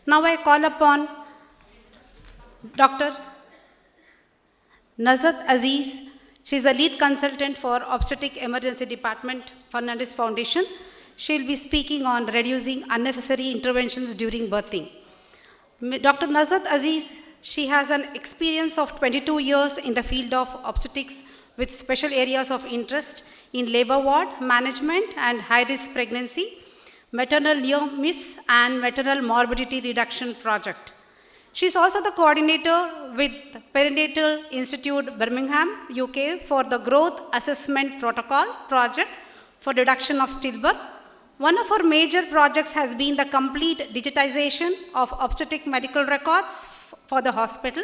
Now I call upon Dr. Nazat Aziz. She is the lead consultant for Obstetric Emergency Department, Fernandez Foundation. She will be speaking on reducing unnecessary interventions during birthing. Dr. Nazat Aziz, she has an experience of 22 years in the field of obstetrics with special areas of interest in labor ward management and high-risk pregnancy, maternal near miss and maternal morbidity reduction project. She is also the coordinator with Perinatal Institute Birmingham, UK for the Growth Assessment Protocol project for reduction of stillbirth. One of her major projects has been the complete digitization of obstetric medical records for the hospital.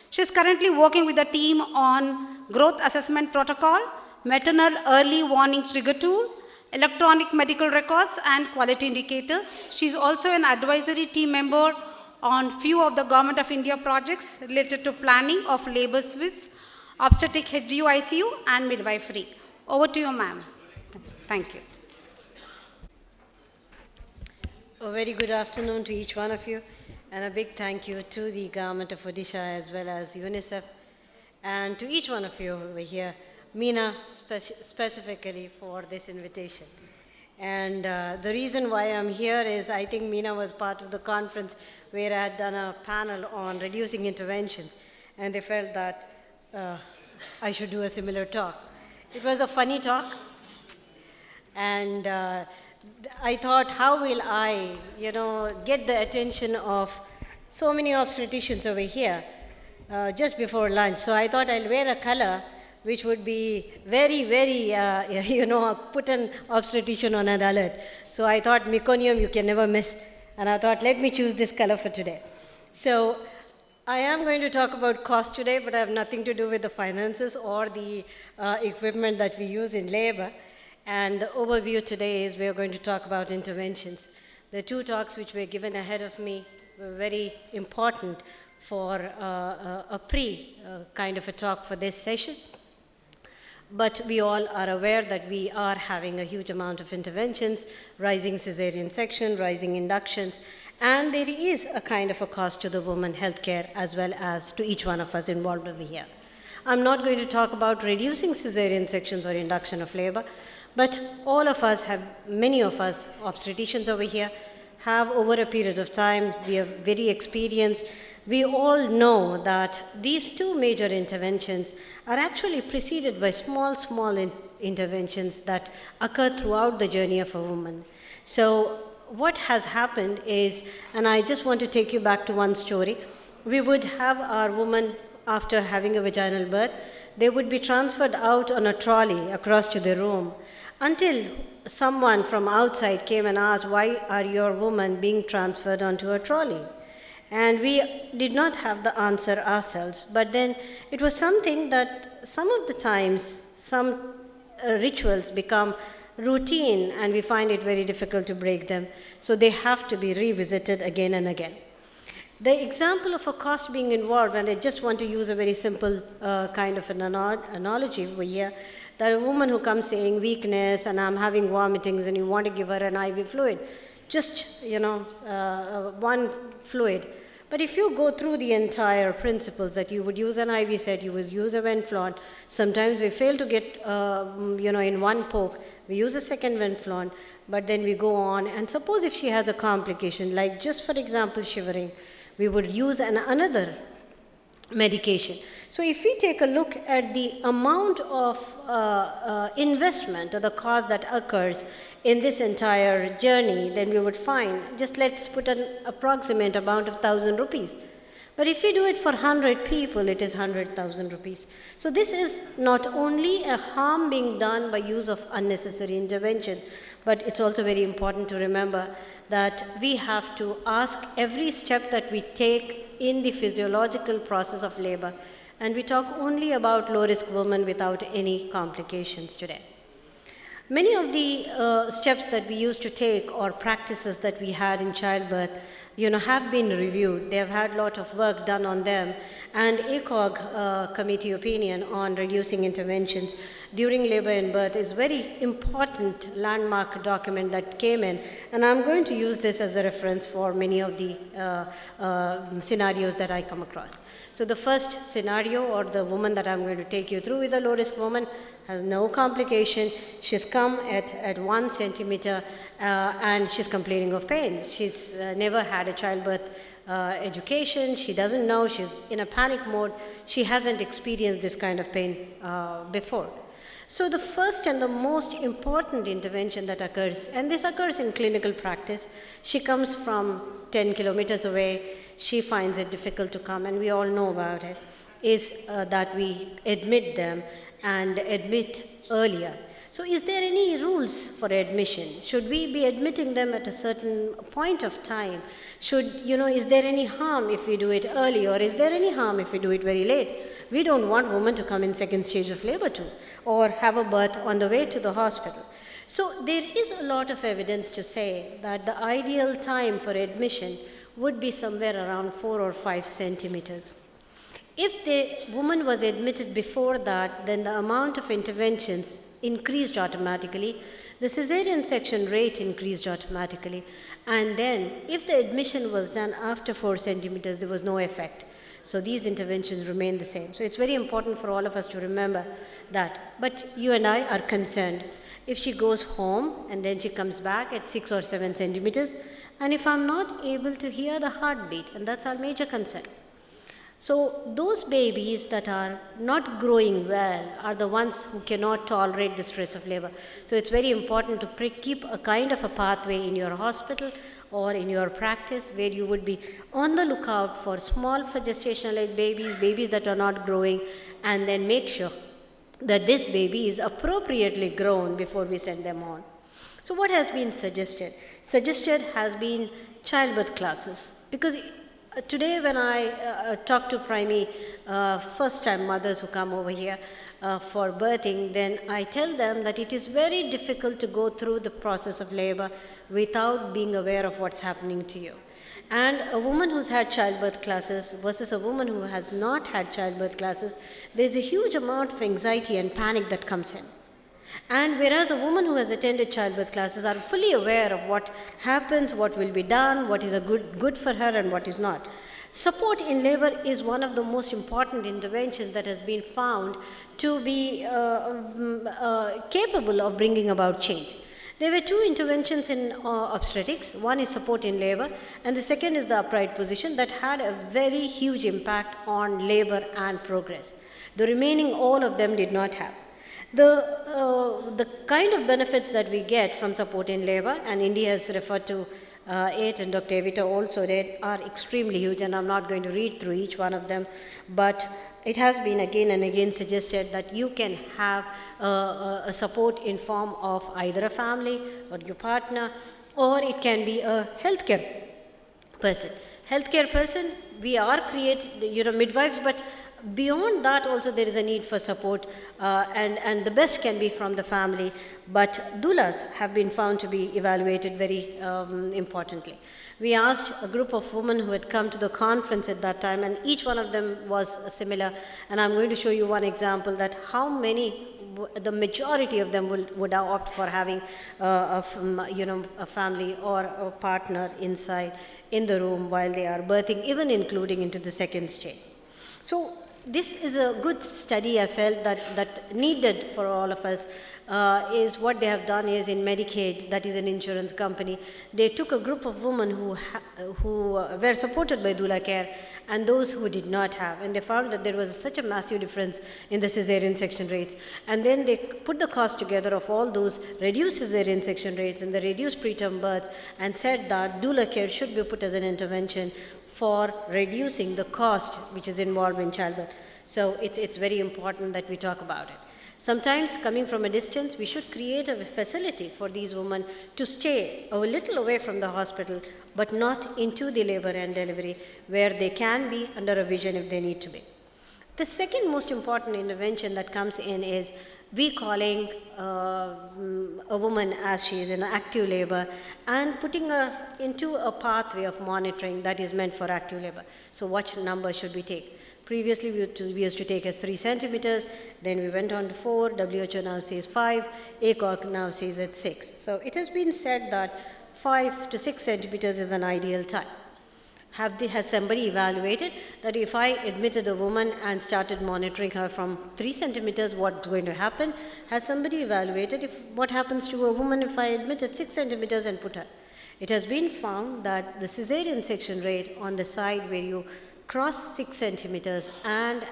She is currently working with the team on Growth Assessment Protocol, Maternal Early Warning Trigger Tool, Electronic Medical Records and Quality Indicators. She is also an advisory team member on few of the Government of India projects related to planning of labor suites, obstetric HDU ICU and midwifery. Over to you, ma'am. Thank you. A very good afternoon to each one of you, and a big thank you to the Government of Odisha as well as UNICEF, and to each one of you who were here, Meena specifically for this invitation. And the reason why I'm here is I think Meena was part of the conference where I had done a panel on reducing interventions, and they felt that I should do a similar talk. It was a funny talk, and I thought, how will I, get the attention of so many obstetricians over here just before lunch. So I thought I'll wear a color which would be very, very, put an obstetrician on an alert. So I thought meconium you can never miss. And I thought, let me choose this color for today. So I am going to talk about cost today, but I have nothing to do with the finances or the equipment that we use in labor. And the overview today is we are going to talk about interventions. The two talks which were given ahead of me were very important for a kind of a talk for this session. But we all are aware that we are having a huge amount of interventions, rising cesarean section, rising inductions, and there is a kind of a cost to the woman healthcare as well as to each one of us involved over here. I'm not going to talk about reducing cesarean sections or induction of labor, but all of us have, many of us obstetricians over here, have over a period of time, we are very experienced. We all know that these two major interventions are actually preceded by small interventions that occur throughout the journey of a woman. So what has happened is, and I just want to take you back to one story, we would have our woman after having a vaginal birth, they would be transferred out on a trolley across to the room until someone from outside came and asked, why are your woman being transferred onto a trolley? And we did not have the answer ourselves, but then it was something that some of the times, some rituals become routine and we find it very difficult to break them. So they have to be revisited again and again. The example of a cost being involved, and I just want to use a very simple kind of an analogy over here, that a woman who comes saying weakness and I'm having vomitings and you want to give her an IV fluid, just, one fluid. But if you go through the entire principles that you would use an IV set, you would use a Venflon, sometimes we fail to get, in one poke, we use a second Venflon, but then we go on, and suppose if she has a complication, like just for example shivering, we would use another medication. So if we take a look at the amount of investment or the cost that occurs in this entire journey, then we would find, just let's put an approximate amount of 1,000 rupees. But if we do it for 100 people, it is 100,000 rupees. So this is not only a harm being done by use of unnecessary intervention, but it's also very important to remember that we have to ask every step that we take in the physiological process of labor. And we talk only about low-risk women without any complications today. Many of the steps that we used to take or practices that we had in childbirth have been reviewed. They have had a lot of work done on them. And ACOG committee opinion on reducing interventions during labor and birth is very important landmark document that came in. And I'm going to use this as a reference for many of the scenarios that I come across. So the first scenario, or the woman that I'm going to take you through, is a low-risk woman, has no complication. She's come at 1 centimeter and she's complaining of pain. She's never had a childbirth education. She doesn't know. She's in a panic mode. She hasn't experienced this kind of pain before. So the first and the most important intervention that occurs, and this occurs in clinical practice, she comes from 10 kilometers away. She finds it difficult to come, and we all know about it, is that we admit them and admit earlier. So is there any rules for admission? Should we be admitting them at a certain point of time? Is there any harm if we do it early, or is there any harm if we do it very late? We don't want women to come in second stage of labor too, or have a birth on the way to the hospital. So there is a lot of evidence to say that the ideal time for admission would be somewhere around 4 or 5 centimeters. If the woman was admitted before that, then the amount of interventions increased automatically, the cesarean section rate increased automatically, and then if the admission was done after 4 centimeters, there was no effect. So these interventions remain the same. So it's very important for all of us to remember that. But you and I are concerned. If she goes home and then she comes back at 6 or 7 centimeters, and if I'm not able to hear the heartbeat, and that's our major concern. So those babies that are not growing well are the ones who cannot tolerate the stress of labor. So it's very important to keep a kind of a pathway in your hospital or in your practice where you would be on the lookout for small for gestational age babies, babies that are not growing, and then make sure that this baby is appropriately grown before we send them on. So what has been suggested? Suggested has been childbirth classes, because today when I talk to primary first-time mothers who come over here for birthing, then I tell them that it is very difficult to go through the process of labor without being aware of what's happening to you. And a woman who's had childbirth classes versus a woman who has not had childbirth classes, there's a huge amount of anxiety and panic that comes in. And whereas a woman who has attended childbirth classes are fully aware of what happens, what will be done, what is good for her and what is not. Support in labor is one of the most important interventions that has been found to be capable of bringing about change. There were 2 interventions in obstetrics. One is support in labor, and the second is the upright position that had a very huge impact on labor and progress. The remaining, all of them did not have. The kind of benefits that we get from support in labor, and India has referred to it, and Dr. Evita also did, are extremely huge, and I'm not going to read through each one of them, but it has been again and again suggested that you can have a support in form of either a family or your partner, or it can be a healthcare person. Healthcare person, we are midwives, but beyond that also there is a need for support, and the best can be from the family, but doulas have been found to be evaluated very importantly. We asked a group of women who had come to the conference at that time, and each one of them was similar, and I'm going to show you one example that how many, the majority of them would opt for having a family or a partner inside in the room while they are birthing, even including into the second stage. So this is a good study I felt that needed for all of us. Is what they have done is in Medicaid, that is an insurance company, they took a group of women who were supported by doula care and those who did not have, and they found that there was such a massive difference in the cesarean section rates, and then they put the cost together of all those reduced cesarean section rates and the reduced preterm births and said that doula care should be put as an intervention for reducing the cost which is involved in childbirth. So it's very important that we talk about it. Sometimes coming from a distance, we should create a facility for these women to stay a little away from the hospital, but not into the labor and delivery, where they can be under a vision if they need to be. The second most important intervention that comes in is we calling a woman as she is in active labor and putting her into a pathway of monitoring that is meant for active labor. So what number should we take? Previously, we used to take as 3 centimeters, then we went on to 4, WHO now says 5, ACOG now says it's 6. So it has been said that 5 to 6 centimeters is an ideal time. Has somebody evaluated that if I admitted a woman and started monitoring her from 3 centimeters, what's going to happen? Has somebody evaluated what happens to a woman if I admitted 6 centimeters and put her? It has been found that the cesarean section rate on the side where you cross 6 centimeters and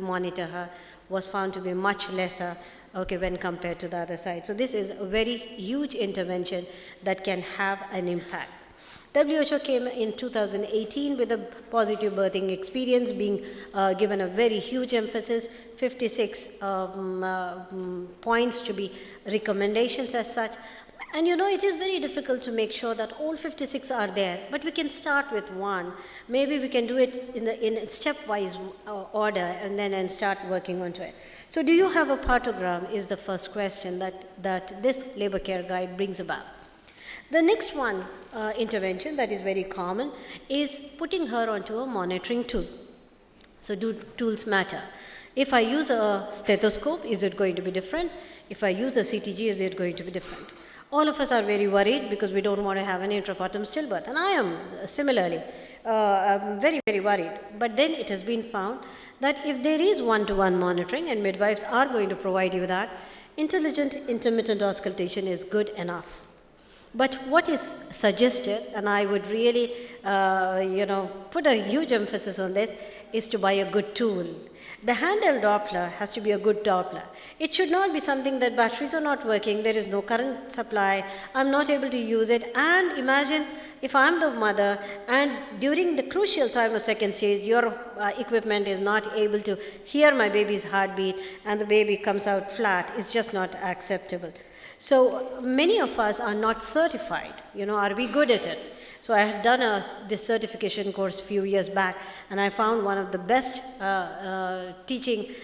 monitor her was found to be much lesser, okay, when compared to the other side. So this is a very huge intervention that can have an impact. WHO came in 2018 with a positive birthing experience being given a very huge emphasis, 56 points to be recommendations as such. And you know, it is very difficult to make sure that all 56 are there, but we can start with one. Maybe we can do it in stepwise order and start working onto it. So do you have a partogram is the first question that this labor care guide brings about. The next one intervention that is very common is putting her onto a monitoring tool. So do tools matter? If I use a stethoscope, is it going to be different? If I use a CTG, is it going to be different? All of us are very worried because we don't want to have an intrapartum stillbirth, and I am similarly very, very worried. But then it has been found that if there is one-to-one monitoring, and midwives are going to provide you that, intelligent intermittent auscultation is good enough. But what is suggested, and I would really, put a huge emphasis on this, is to buy a good tool. The handheld Doppler has to be a good Doppler. It should not be something that batteries are not working, there is no current supply, I'm not able to use it. And imagine if I'm the mother and during the crucial time of second stage, your equipment is not able to hear my baby's heartbeat and the baby comes out flat, it's just not acceptable. So many of us are not certified, are we good at it? So I had done this certification course a few years back, and I found one of the best teaching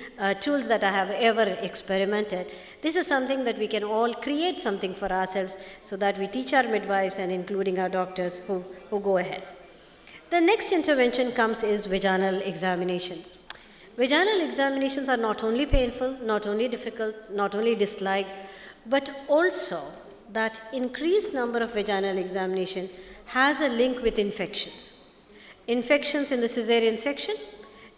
tools that I have ever experimented. This is something that we can all create something for ourselves so that we teach our midwives and including our doctors who go ahead. The next intervention comes is vaginal examinations. Vaginal examinations are not only painful, not only difficult, not only disliked, but also that increased number of vaginal examination has a link with infections. Infections in the cesarean section,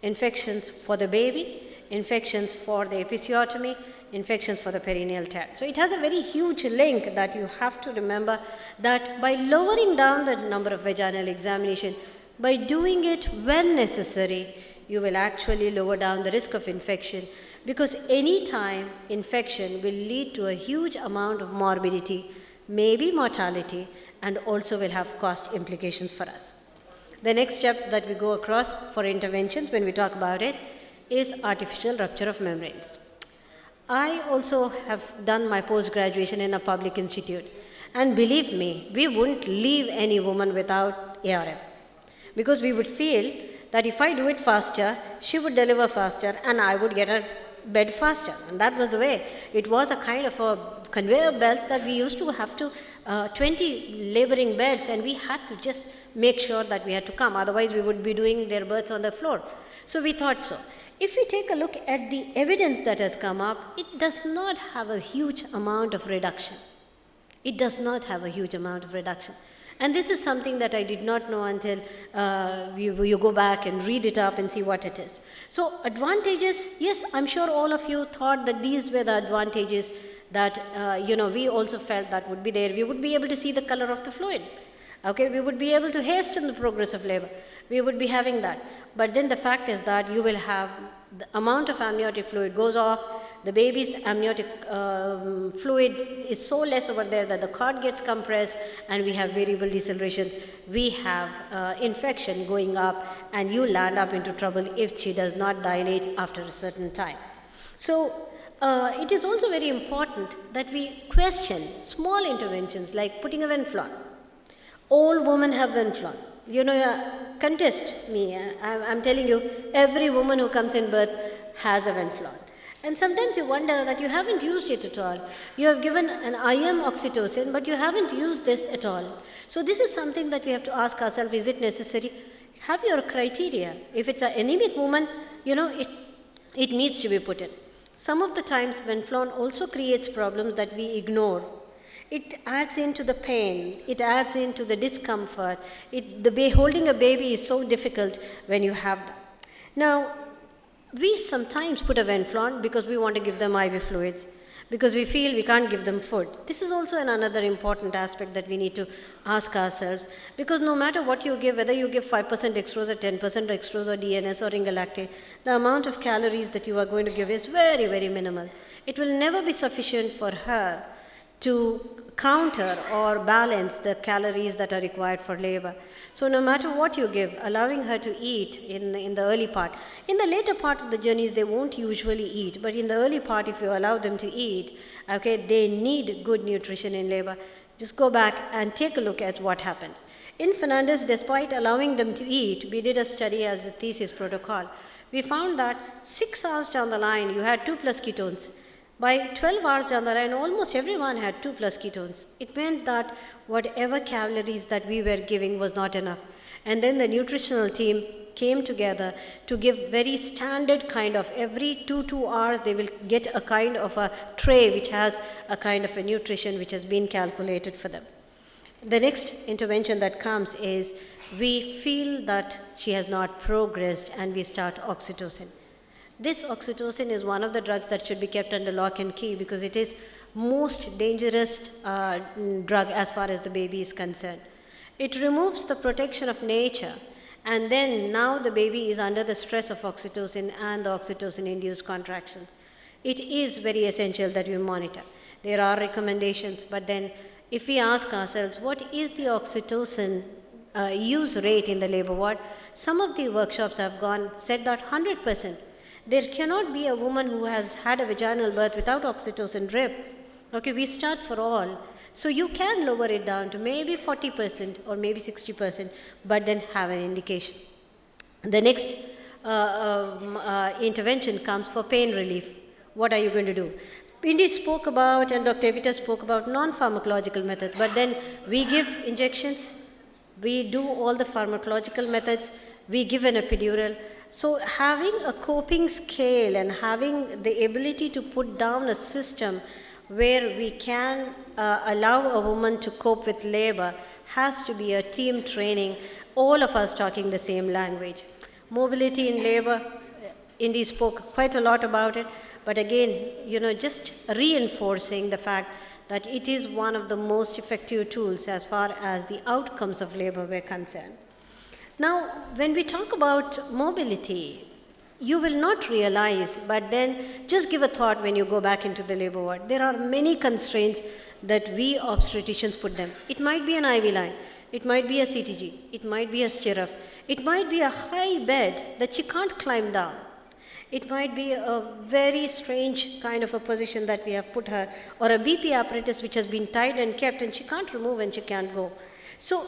infections for the baby, infections for the episiotomy, infections for the perineal tract. So it has a very huge link that you have to remember that by lowering down the number of vaginal examination, by doing it when necessary, you will actually lower down the risk of infection, because any time infection will lead to a huge amount of morbidity, maybe mortality, and also will have cost implications for us. The next step that we go across for interventions when we talk about it is artificial rupture of membranes. I also have done my post-graduation in a public institute, and believe me, we wouldn't leave any woman without ARM, because we would feel that if I do it faster, she would deliver faster and I would get her bed faster. And that was the way. It was a kind of a conveyor belt that we used to have to 20 laboring beds, and we had to just make sure that we had to come, otherwise we would be doing their births on the floor. So we thought so. If we take a look at the evidence that has come up, it does not have a huge amount of reduction. It does not have a huge amount of reduction. And this is something that I did not know until you go back and read it up and see what it is. So advantages, yes, I'm sure all of you thought that these were the advantages that, we also felt that would be there. We would be able to see the color of the fluid. Okay, we would be able to hasten the progress of labor. We would be having that. But then the fact is that you will have the amount of amniotic fluid goes off, the baby's amniotic fluid is so less over there that the cord gets compressed and we have variable decelerations. We have infection going up and you land up into trouble if she does not dilate after a certain time. So it is also very important that we question small interventions like putting a Venflon. All women have Venflon. Contest me. I'm telling you, every woman who comes in birth has a Venflon. And sometimes you wonder that you haven't used it at all. You have given an IM oxytocin, but you haven't used this at all. So this is something that we have to ask ourselves, is it necessary? Have your criteria. If it's an anemic woman, it needs to be put in. Some of the times Venflon also creates problems that we ignore. It adds into the pain, it adds into the discomfort. Holding a baby is so difficult when you have that. Now, we sometimes put a Venflon because we want to give them IV fluids, because we feel we can't give them food. This is also another important aspect that we need to ask ourselves, because no matter what you give, whether you give 5% dextrose or 10% dextrose or DNS or Ringalactate, the amount of calories that you are going to give is very, very minimal. It will never be sufficient for her to counter or balance the calories that are required for labor. So no matter what you give, allowing her to eat in the early part. In the later part of the journeys, they won't usually eat, but in the early part, if you allow them to eat, okay, they need good nutrition in labor. Just go back and take a look at what happens. In Fernandez, despite allowing them to eat, we did a study as a thesis protocol. We found that 6 hours down the line, you had 2+ ketones. By 12 hours down the line, almost everyone had 2+ ketones. It meant that whatever calories that we were giving was not enough. And then the nutritional team came together to give very standard kind of, every 2 hours they will get a kind of a tray which has a kind of a nutrition which has been calculated for them. The next intervention that comes is we feel that she has not progressed and we start oxytocin. This oxytocin is one of the drugs that should be kept under lock and key because it is most dangerous drug as far as the baby is concerned. It removes the protection of nature, and then now the baby is under the stress of oxytocin and the oxytocin-induced contractions. It is very essential that we monitor. There are recommendations, but then if we ask ourselves, what is the oxytocin use rate in the labor ward? Some of the workshops have said that 100%. There cannot be a woman who has had a vaginal birth without oxytocin drip. Okay, we start for all. So you can lower it down to maybe 40% or maybe 60%, but then have an indication. The next intervention comes for pain relief. What are you going to do? Indy spoke about, and Dr. Evita spoke about non-pharmacological method, but then we give injections, we do all the pharmacological methods, we give an epidural. So having a coping scale and having the ability to put down a system where we can allow a woman to cope with labor has to be a team training, all of us talking the same language. Mobility in labor, Indy spoke quite a lot about it, but again, just reinforcing the fact that it is one of the most effective tools as far as the outcomes of labor were concerned. Now, when we talk about mobility, you will not realize, but then just give a thought when you go back into the labor ward. There are many constraints that we obstetricians put them. It might be an IV line, it might be a CTG, it might be a stirrup, it might be a high bed that she can't climb down. It might be a very strange kind of a position that we have put her, or a BP apparatus which has been tied and kept and she can't remove and she can't go. So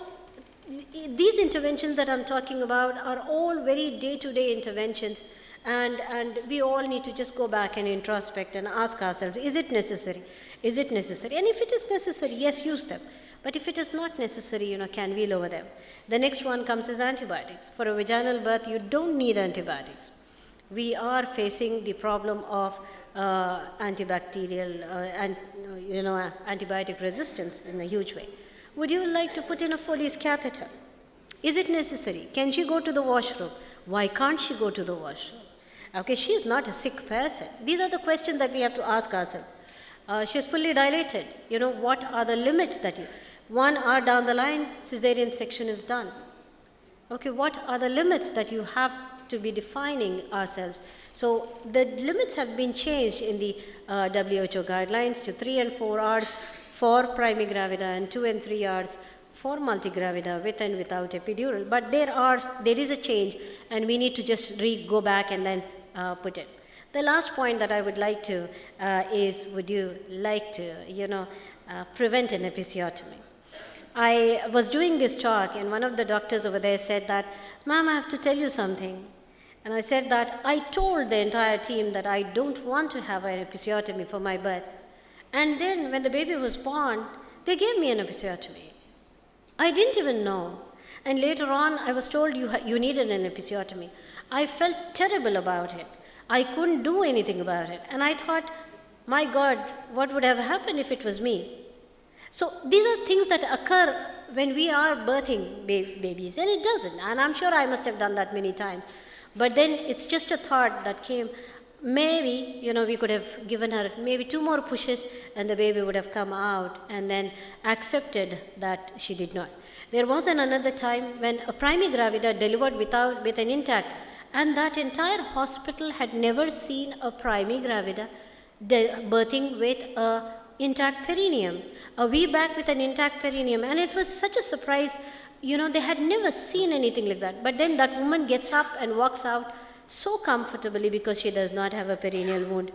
these interventions that I'm talking about are all very day-to-day interventions, and we all need to just go back and introspect and ask ourselves, is it necessary? Is it necessary? And if it is necessary, yes, use them. But if it is not necessary, can we lower them? The next one comes as antibiotics. For a vaginal birth, you don't need antibiotics. We are facing the problem of antibacterial and antibiotic resistance in a huge way. Would you like to put in a Foley's catheter? Is it necessary? Can she go to the washroom? Why can't she go to the washroom? Okay, she is not a sick person. These are the questions that we have to ask ourselves. She is fully dilated. What are the limits that 1 hour down the line, cesarean section is done. Okay, what are the limits that you have to be defining ourselves? So the limits have been changed in the WHO guidelines to 3 and 4 hours for primigravida and 2 and 3 hours for multigravida with and without epidural. But there is a change, and we need to just go back and then put it. The last point that I would like to is, would you like to, prevent an episiotomy? I was doing this talk, and one of the doctors over there said that, "Ma'am, I have to tell you something. And I said that I told the entire team that I don't want to have an episiotomy for my birth. And then when the baby was born, they gave me an episiotomy. I didn't even know. And later on, I was told you needed an episiotomy. I felt terrible about it. I couldn't do anything about it. And I thought, my God, what would have happened if it was me? So these are things that occur when we are birthing babies, and it doesn't. And I'm sure I must have done that many times. But then it's just a thought that came. Maybe, we could have given her maybe 2 more pushes and the baby would have come out, and then accepted that she did not. There was another time when a primi gravida delivered with an intact, and that entire hospital had never seen a primi gravida birthing with an intact perineum, a VBAC with an intact perineum, and it was such a surprise. They had never seen anything like that. But then that woman gets up and walks out so comfortably because she does not have a perineal wound.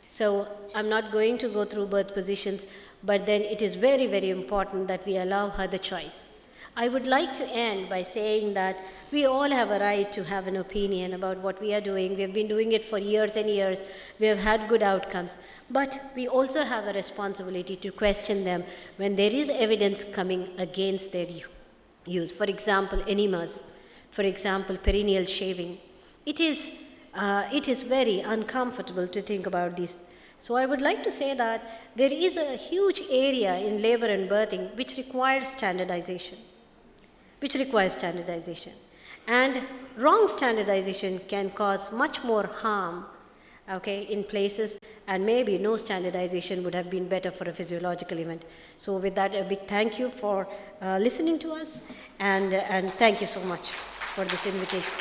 So I'm not going to go through birth positions, but then it is very, very important that we allow her the choice. I would like to end by saying that we all have a right to have an opinion about what we are doing. We have been doing it for years and years. We have had good outcomes. But we also have a responsibility to question them when there is evidence coming against their use. For example, enemas. For example, perineal shaving. It is very uncomfortable to think about this. So I would like to say that there is a huge area in labor and birthing which requires standardization. And wrong standardization can cause much more harm, in places, and maybe no standardization would have been better for a physiological event. So with that, a big thank you for listening to us, and thank you so much for this invitation.